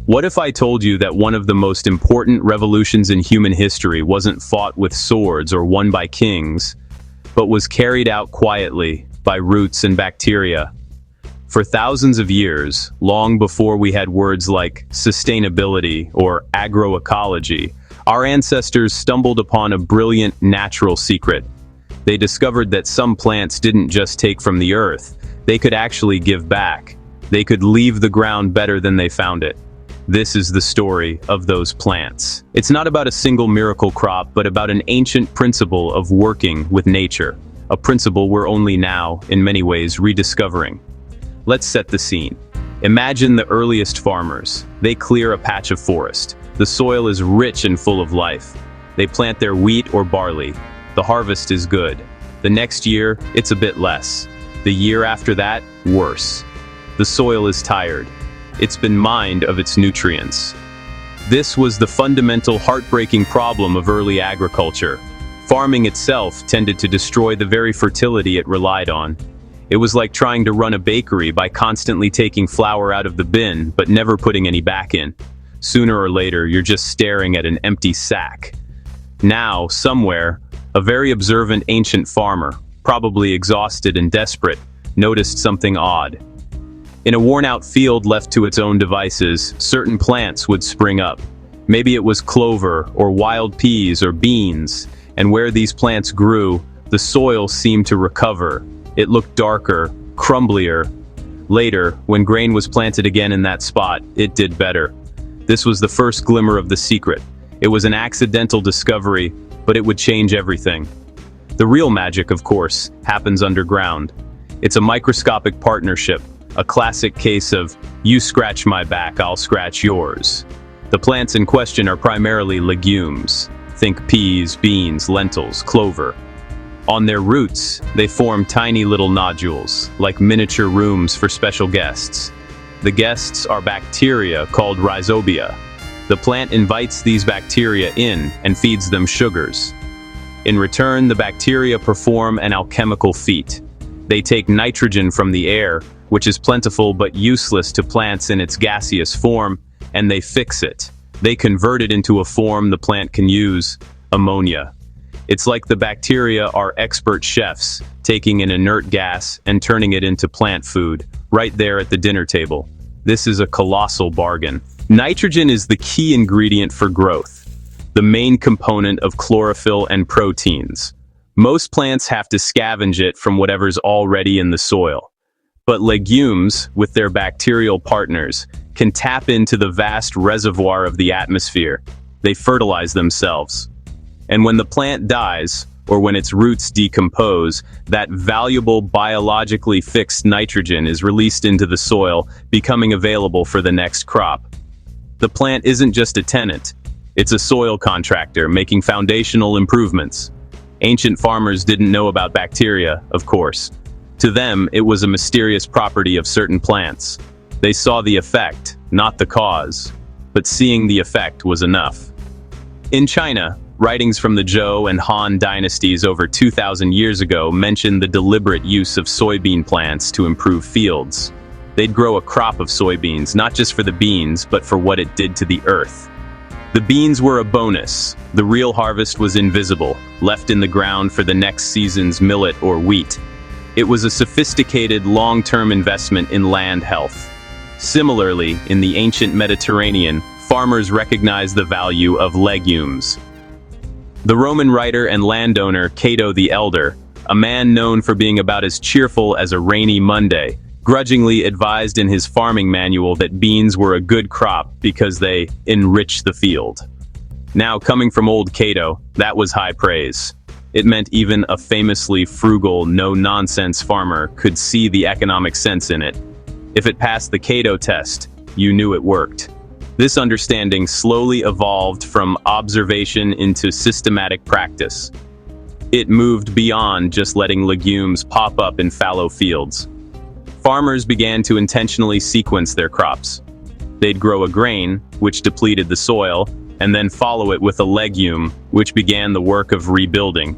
What if I told you that one of the most important revolutions in human history wasn't fought with swords or won by kings, but was carried out quietly by roots and bacteria? For thousands of years, long before we had words like sustainability or agroecology, our ancestors stumbled upon a brilliant natural secret. They discovered that some plants didn't just take from the earth, they could actually give back. They could leave the ground better than they found it. This is the story of those plants. It's not about a single miracle crop, but about an ancient principle of working with nature. A principle we're only now, in many ways, rediscovering. Let's set the scene. Imagine the earliest farmers. They clear a patch of forest. The soil is rich and full of life. They plant their wheat or barley. The harvest is good. The next year, it's a bit less. The year after that, worse. The soil is tired. It's been mined of its nutrients. This was the fundamental, heartbreaking problem of early agriculture. Farming itself tended to destroy the very fertility it relied on. It was like trying to run a bakery by constantly taking flour out of the bin, but never putting any back in. Sooner or later, you're just staring at an empty sack. Now, somewhere, a very observant ancient farmer, probably exhausted and desperate, noticed something odd. In a worn-out field left to its own devices, certain plants would spring up. Maybe it was clover, or wild peas, or beans, and where these plants grew, the soil seemed to recover. It looked darker, crumblier. Later, when grain was planted again in that spot, it did better. This was the first glimmer of the secret. It was an accidental discovery, but it would change everything. The real magic, of course, happens underground. It's a microscopic partnership, a classic case of, you scratch my back, I'll scratch yours. The plants in question are primarily legumes. Think peas, beans, lentils, clover. On their roots, they form tiny little nodules, like miniature rooms for special guests. The guests are bacteria called rhizobia. The plant invites these bacteria in and feeds them sugars. In return, the bacteria perform an alchemical feat. They take nitrogen from the air, which is plentiful but useless to plants in its gaseous form, and they fix it. They convert it into a form the plant can use, ammonia. It's like the bacteria are expert chefs, taking an inert gas and turning it into plant food, right there at the dinner table. This is a colossal bargain. Nitrogen is the key ingredient for growth, the main component of chlorophyll and proteins. Most plants have to scavenge it from whatever's already in the soil. But legumes, with their bacterial partners, can tap into the vast reservoir of the atmosphere. They fertilize themselves. And when the plant dies, or when its roots decompose, that valuable biologically fixed nitrogen is released into the soil, becoming available for the next crop. The plant isn't just a tenant. It's a soil contractor making foundational improvements. Ancient farmers didn't know about bacteria, of course. To them, it was a mysterious property of certain plants. They saw the effect, not the cause. But seeing the effect was enough. In China, writings from the Zhou and Han dynasties over 2,000 years ago mention the deliberate use of soybean plants to improve fields. They'd grow a crop of soybeans, not just for the beans, but for what it did to the earth. The beans were a bonus. The real harvest was invisible, left in the ground for the next season's millet or wheat. It was a sophisticated, long-term investment in land health. Similarly, in the ancient Mediterranean, farmers recognized the value of legumes. The Roman writer and landowner Cato the Elder, a man known for being about as cheerful as a rainy Monday, grudgingly advised in his farming manual that beans were a good crop because they enrich the field. Now, coming from old Cato, that was high praise. It meant even a famously frugal, no-nonsense farmer could see the economic sense in it. If it passed the Cato test, you knew it worked. This understanding slowly evolved from observation into systematic practice. It moved beyond just letting legumes pop up in fallow fields. Farmers began to intentionally sequence their crops. They'd grow a grain, which depleted the soil, and then follow it with a legume, which began the work of rebuilding.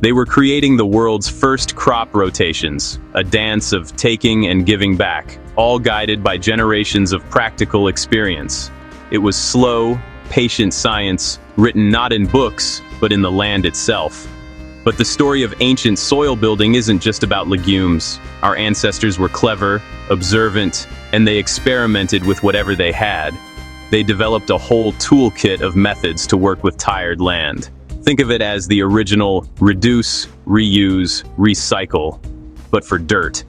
They were creating the world's first crop rotations, a dance of taking and giving back, all guided by generations of practical experience. It was slow, patient science, written not in books, but in the land itself. But the story of ancient soil building isn't just about legumes. Our ancestors were clever, observant, and they experimented with whatever they had. They developed a whole toolkit of methods to work with tired land. Think of it as the original reduce, reuse, recycle, but for dirt.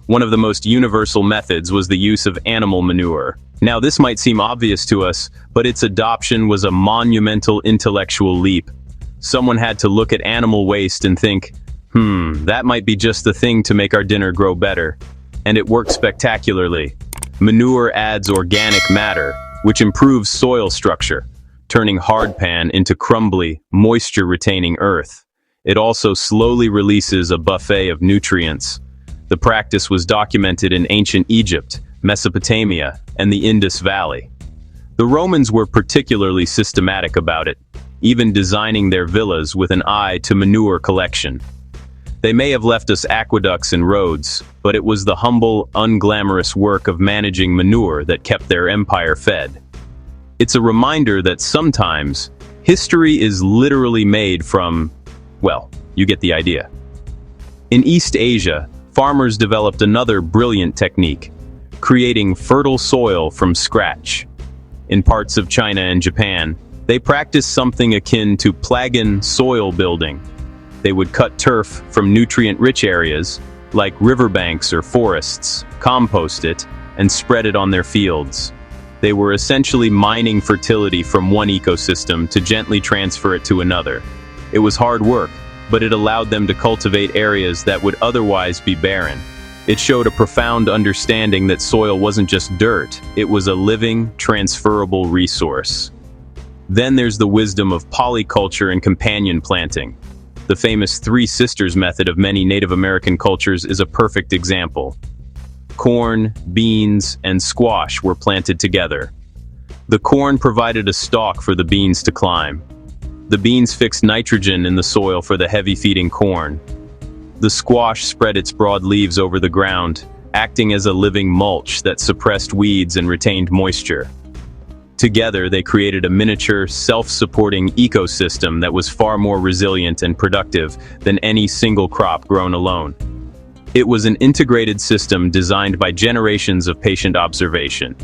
One of the most universal methods was the use of animal manure. Now, this might seem obvious to us, but its adoption was a monumental intellectual leap. Someone had to look at animal waste and think, that might be just the thing to make our dinner grow better. And it worked spectacularly. Manure adds organic matter, which improves soil structure, turning hardpan into crumbly, moisture-retaining earth. It also slowly releases a buffet of nutrients. The practice was documented in ancient Egypt, Mesopotamia, and the Indus Valley. The Romans were particularly systematic about it, even designing their villas with an eye to manure collection. They may have left us aqueducts and roads, but it was the humble, unglamorous work of managing manure that kept their empire fed. It's a reminder that sometimes history is literally made from, well, you get the idea. In East Asia, farmers developed another brilliant technique, creating fertile soil from scratch. In parts of China and Japan, they practiced something akin to plagan soil building. They would cut turf from nutrient-rich areas, like riverbanks or forests, compost it, and spread it on their fields. They were essentially mining fertility from one ecosystem to gently transfer it to another. It was hard work, but it allowed them to cultivate areas that would otherwise be barren. It showed a profound understanding that soil wasn't just dirt, it was a living, transferable resource. Then there's the wisdom of polyculture and companion planting. The famous Three Sisters method of many Native American cultures is a perfect example. Corn, beans, and squash were planted together. The corn provided a stalk for the beans to climb. The beans fixed nitrogen in the soil for the heavy-feeding corn. The squash spread its broad leaves over the ground, acting as a living mulch that suppressed weeds and retained moisture. Together, they created a miniature, self-supporting ecosystem that was far more resilient and productive than any single crop grown alone. It was an integrated system designed by generations of patient observation.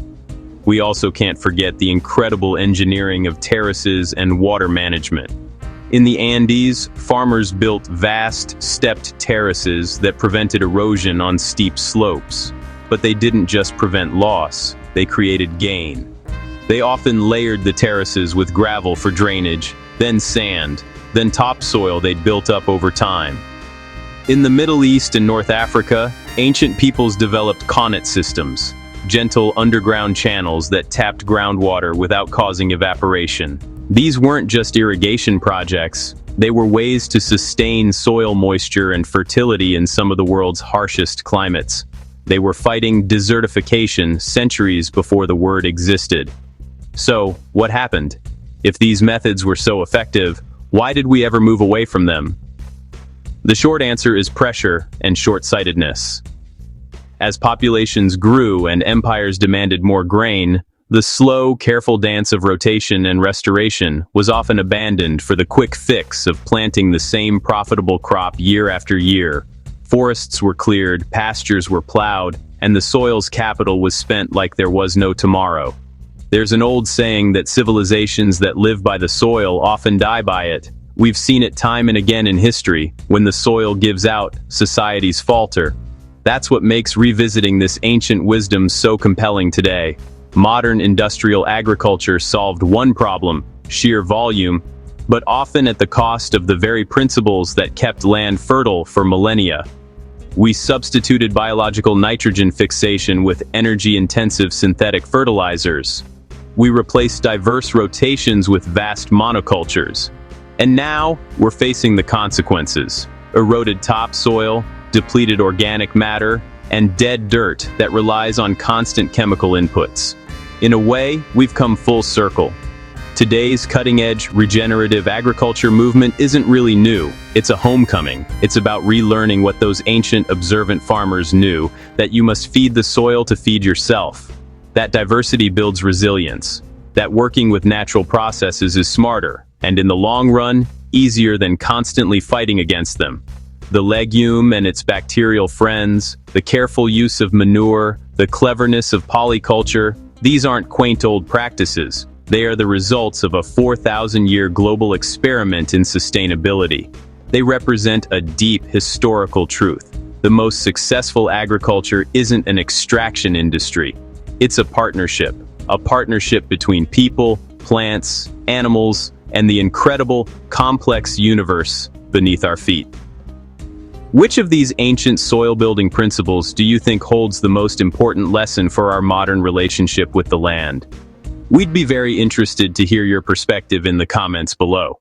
We also can't forget the incredible engineering of terraces and water management. In the Andes, farmers built vast, stepped terraces that prevented erosion on steep slopes. But they didn't just prevent loss, they created gain. They often layered the terraces with gravel for drainage, then sand, then topsoil they'd built up over time. In the Middle East and North Africa, ancient peoples developed qanat systems, gentle underground channels that tapped groundwater without causing evaporation. These weren't just irrigation projects, they were ways to sustain soil moisture and fertility in some of the world's harshest climates. They were fighting desertification centuries before the word existed. So, what happened? If these methods were so effective, why did we ever move away from them? The short answer is pressure and short-sightedness. As populations grew and empires demanded more grain, the slow, careful dance of rotation and restoration was often abandoned for the quick fix of planting the same profitable crop year after year. Forests were cleared, pastures were plowed, and the soil's capital was spent like there was no tomorrow. There's an old saying that civilizations that live by the soil often die by it. We've seen it time and again in history. When the soil gives out, societies falter. That's what makes revisiting this ancient wisdom so compelling today. Modern industrial agriculture solved one problem, sheer volume, but often at the cost of the very principles that kept land fertile for millennia. We substituted biological nitrogen fixation with energy-intensive synthetic fertilizers. We replaced diverse rotations with vast monocultures. And now, we're facing the consequences. Eroded topsoil, depleted organic matter, and dead dirt that relies on constant chemical inputs. In a way, we've come full circle. Today's cutting-edge regenerative agriculture movement isn't really new. It's a homecoming. It's about relearning what those ancient observant farmers knew, that you must feed the soil to feed yourself. That diversity builds resilience. That working with natural processes is smarter, and in the long run, easier than constantly fighting against them. The legume and its bacterial friends, the careful use of manure, the cleverness of polyculture, these aren't quaint old practices. They are the results of a 4,000-year global experiment in sustainability. They represent a deep historical truth. The most successful agriculture isn't an extraction industry. It's a partnership between people, plants, animals, and the incredible, complex universe beneath our feet. Which of these ancient soil-building principles do you think holds the most important lesson for our modern relationship with the land? We'd be very interested to hear your perspective in the comments below.